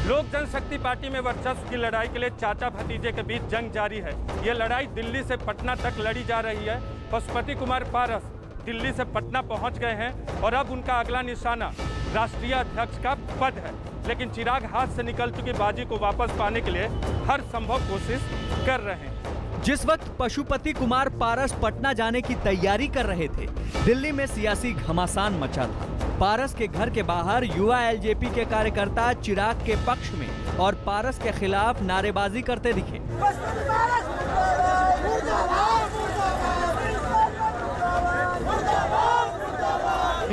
लोक जनशक्ति पार्टी में वर्चस्व की लड़ाई के लिए चाचा भतीजे के बीच जंग जारी है। ये लड़ाई दिल्ली से पटना तक लड़ी जा रही है। पशुपति कुमार पारस दिल्ली से पटना पहुंच गए हैं और अब उनका अगला निशाना राष्ट्रीय अध्यक्ष का पद है। लेकिन चिराग हाथ से निकल चुकी बाजी को वापस पाने के लिए हर संभव कोशिश कर रहे हैं। जिस वक्त पशुपति कुमार पारस पटना जाने की तैयारी कर रहे थे, दिल्ली में सियासी घमासान मचा था। पारस के घर के बाहर युवा एलजेपी के कार्यकर्ता चिराग के पक्ष में और पारस के खिलाफ नारेबाजी करते दिखे।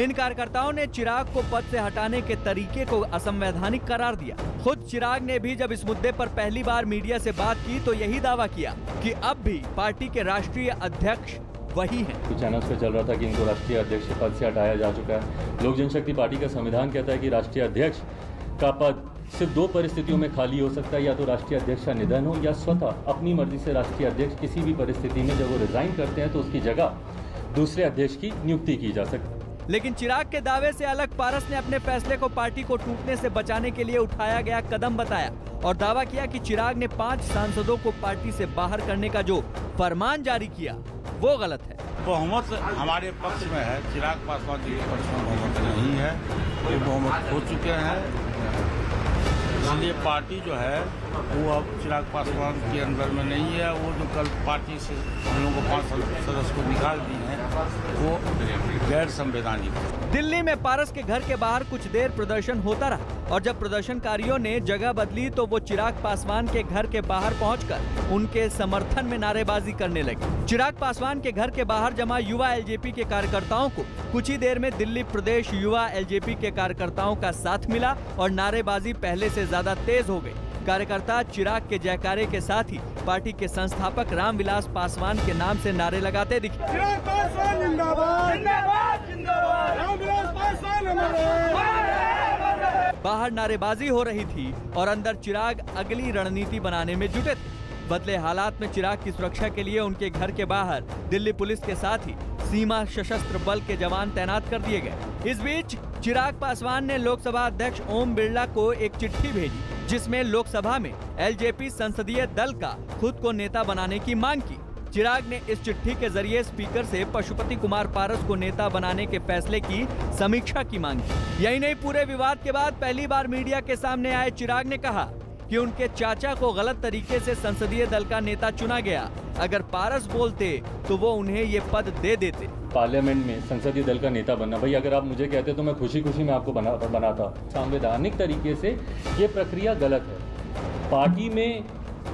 इन कार्यकर्ताओं ने चिराग को पद से हटाने के तरीके को असंवैधानिक करार दिया। खुद चिराग ने भी जब इस मुद्दे पर पहली बार मीडिया से बात की तो यही दावा किया कि अब भी पार्टी के राष्ट्रीय अध्यक्ष वही हैं। चैनल्स पे चल रहा था कि इनको राष्ट्रीय अध्यक्ष पद से हटाया जा चुका है। लोक जनशक्ति पार्टी का संविधान कहता है कि राष्ट्रीय अध्यक्ष का पद सिर्फ दो परिस्थितियों में खाली हो सकता है, या तो राष्ट्रीय अध्यक्ष का निधन हो या स्वतः अपनी मर्जी से राष्ट्रीय अध्यक्ष किसी भी परिस्थिति में जब वो रिजाइन करते हैं तो उसकी जगह दूसरे अध्यक्ष की नियुक्ति की जा सकती है। लेकिन चिराग के दावे से अलग पारस ने अपने फैसले को पार्टी को टूटने से बचाने के लिए उठाया गया कदम बताया और दावा किया कि चिराग ने 5 सांसदों को पार्टी से बाहर करने का जो फरमान जारी किया वो गलत है। बहुमत हमारे पक्ष में है। चिराग पासवान जी के पक्ष में बहुमत नहीं है, ये बहुमत हो चुके हैं। इसलिए पार्टी जो है वो अब चिराग पासवान के अंदर में नहीं है। वो जो कल पार्टी से हम लोगों को 5 सदस्य को निकाल दिए हैं वो गैर संवैधानिक है। दिल्ली में पारस के घर के बाहर कुछ देर प्रदर्शन होता रहा और जब प्रदर्शनकारियों ने जगह बदली तो वो चिराग पासवान के घर के बाहर पहुंचकर उनके समर्थन में नारेबाजी करने लगे। चिराग पासवान के घर के बाहर जमा युवा एलजेपी के कार्यकर्ताओं को कुछ ही देर में दिल्ली प्रदेश युवा एलजेपी के कार्यकर्ताओं का साथ मिला और नारेबाजी पहले से ज्यादा तेज हो गई। कार्यकर्ता चिराग के जयकारे के साथ ही पार्टी के संस्थापक रामविलास पासवान के नाम से नारे लगाते दिखे। चिराग पासवान जिंदाबाद, जिंदाबाद, जिंदाबाद, रामविलास पासवान जिंदाबाद। बाहर नारेबाजी हो रही थी और अंदर चिराग अगली रणनीति बनाने में जुटे थे। बदले हालात में चिराग की सुरक्षा के लिए उनके घर के बाहर दिल्ली पुलिस के साथ ही सीमा सशस्त्र बल के जवान तैनात कर दिए गए। इस बीच चिराग पासवान ने लोकसभा अध्यक्ष ओम बिरला को एक चिट्ठी भेजी जिसमें लोकसभा में एलजेपी संसदीय दल का खुद को नेता बनाने की मांग की। चिराग ने इस चिट्ठी के जरिए स्पीकर से पशुपति कुमार पारस को नेता बनाने के फैसले की समीक्षा की मांग की। यही नहीं, पूरे विवाद के बाद पहली बार मीडिया के सामने आए चिराग ने कहा कि उनके चाचा को गलत तरीके से संसदीय दल का नेता चुना गया। अगर पारस बोलते तो वो उन्हें ये पद दे देते। पार्लियामेंट में संसदीय दल का नेता बनना, भाई अगर आप मुझे कहते तो मैं खुशी खुशी में आपको बनाता। संवैधानिक तरीके से ये प्रक्रिया गलत है। पार्टी में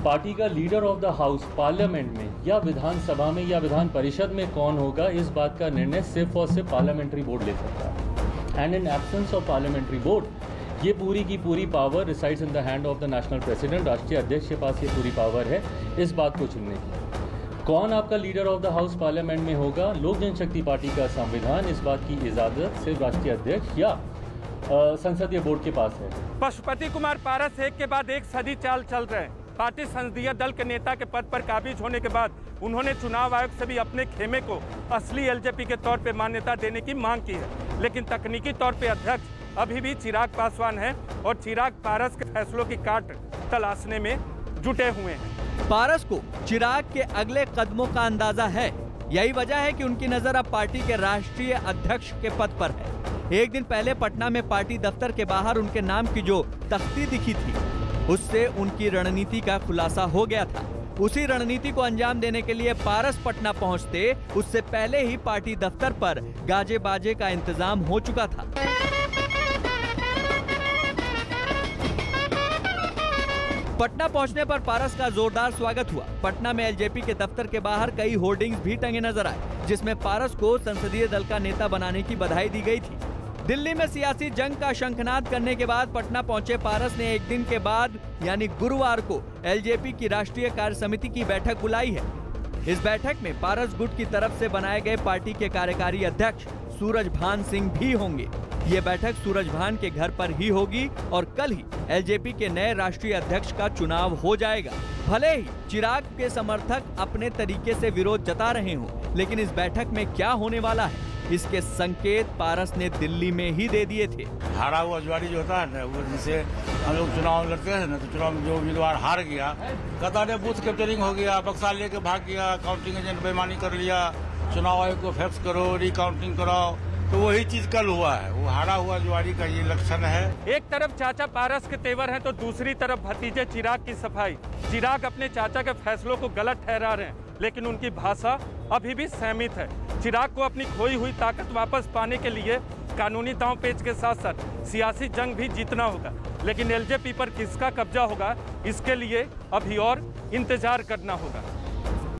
पार्टी का leader of the house parliament में या विधानसभा में या विधान परिषद में कौन होगा, इस बात का निर्णय सिर्फ और सिर्फ पार्लियामेंट्री बोर्ड ले सकता है। And in absence of parliamentary board ये पूरी की पूरी power resides in the hand of the national president. राष्ट्रीय अध्यक्ष के पास ये पूरी पावर है इस बात को चुनने की। कौन आपका leader of the house parliament में होगा, लोक जनशक्ति पार्टी का संविधान इस बात की इजाजत सिर्फ राष्ट्रीय अध्यक्ष या संसदीय बोर्ड के पास है। पशुपति कुमार पारस एक के बाद एक सदी चाल चल रहे हैं। पार्टी संसदीय दल के नेता के पद पर काबिज होने के बाद उन्होंने चुनाव आयोग से भी अपने खेमे को असली एलजेपी के तौर पर मान्यता देने की मांग की है। लेकिन तकनीकी तौर पर अध्यक्ष अभी भी चिराग पासवान है और चिराग पारस के फैसलों की काट तलाशने में जुटे हुए हैं। पारस को चिराग के अगले कदमों का अंदाजा है। यही वजह है कि उनकी नजर अब पार्टी के राष्ट्रीय अध्यक्ष के पद पर है। एक दिन पहले पटना में पार्टी दफ्तर के बाहर उनके नाम की जो तख्ती दिखी थी उससे उनकी रणनीति का खुलासा हो गया था। उसी रणनीति को अंजाम देने के लिए पारस पटना पहुंचते उससे पहले ही पार्टी दफ्तर पर गाजे बाजे का इंतजाम हो चुका था। पटना पहुंचने पर पारस का जोरदार स्वागत हुआ। पटना में एलजेपी के दफ्तर के बाहर कई होर्डिंग्स भी टंगे नजर आए जिसमें पारस को संसदीय दल का नेता बनाने की बधाई दी गई थी। दिल्ली में सियासी जंग का शंखनाद करने के बाद पटना पहुंचे पारस ने एक दिन के बाद यानी गुरुवार को एलजेपी की राष्ट्रीय कार्य समिति की बैठक बुलाई है। इस बैठक में पारस गुट की तरफ से बनाए गए पार्टी के कार्यकारी अध्यक्ष सूरजभान सिंह भी होंगे। ये बैठक सूरजभान के घर पर ही होगी और कल ही एलजेपी के नए राष्ट्रीय अध्यक्ष का चुनाव हो जाएगा। भले ही चिराग के समर्थक अपने तरीके से विरोध जता रहे हों, लेकिन इस बैठक में क्या होने वाला है इसके संकेत पारस ने दिल्ली में ही दे दिए थे। हारा हुआ जुआरी जो होता है ना, वो जिसे हम लोग चुनाव लड़ते हैं ना, तो चुनाव में जो उम्मीदवार हार गया, कतार बूथ कैप्चरिंग हो गया, बक्सा लेके भाग गया, काउंटिंग एजेंट बेईमानी कर लिया, चुनाव आयोग को फैक्स करो, रिकाउंटिंग कराओ, तो वही चीज कल हुआ है। वो हारा हुआ जुआरी का ये लक्षण है। एक तरफ चाचा पारस के तेवर हैं तो दूसरी तरफ भतीजे चिराग की सफाई। चिराग अपने चाचा के फैसलों को गलत ठहरा रहे हैं, लेकिन उनकी भाषा अभी भी सहमित है। चिराग को अपनी खोई हुई ताकत वापस पाने के लिए कानूनी दांव पेच के साथ साथ सियासी जंग भी जीतना होगा, लेकिन एलजेपी पर किसका कब्जा होगा, इसके लिए अभी और इंतजार करना होगा।